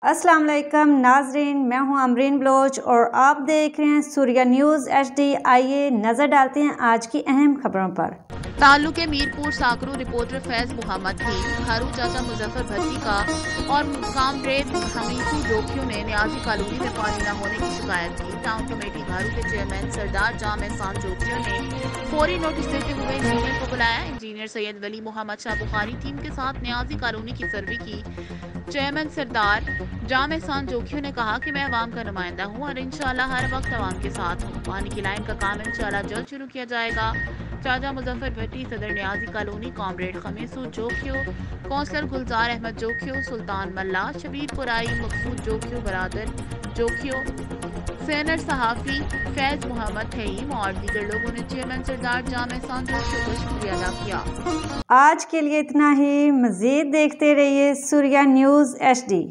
अस्सलाम वालेकुम नाजरीन, मैं हूं अमरीन बलोच और आप देख रहे हैं सूर्या न्यूज़ HD। आइए नज़र डालते हैं आज की अहम खबरों पर। ताल्लुके मीरपुर साकरू रिपोर्टर फैज मोहम्मद थे। घारू चाचा मुजफ्फर भट्टी का और कामरेड हमीसू जोखियों ने न्याजी कॉलोनी में पानी न होने की शिकायत की। टाउन कमेटी घारू के चेयरमैन सरदार जाम एहसान जोखियों ने फौरी नोटिस देते हुए इंजीनियर को बुलाया। इंजीनियर सैयद वली मोहम्मद शाह बुखारी टीम के साथ न्याजी कॉलोनी की सर्वे की। चेयरमैन सरदार जाम एहसान जोखियों ने कहा कि मैं अवाम का नुमाइंदा हूँ और इंशाल्लाह हर वक्त अवाम के साथ हूँ। पानी की लाइन का काम इंशाल्लाह जल्द शुरू किया जाएगा। चाचा मुजफ्फर भट्टी, सदर Niazi colony, comrade खमीसू Jokhio, councillor गुलजार अहमद जोखियो, सुल्तान मल्ला, शबीर पुराई, मकसूद जोखियो, बरादर जोखियो, सैनर सहाफ़ी, फैज मोहम्मद थईम और दीगर लोगों ने चेयरमैन सरदार जाम एहसान जोखियो का शुक्रिया अदा किया। आज के लिए इतना ही। मज़ीद देखते रहिए सूर्या न्यूज़ HD।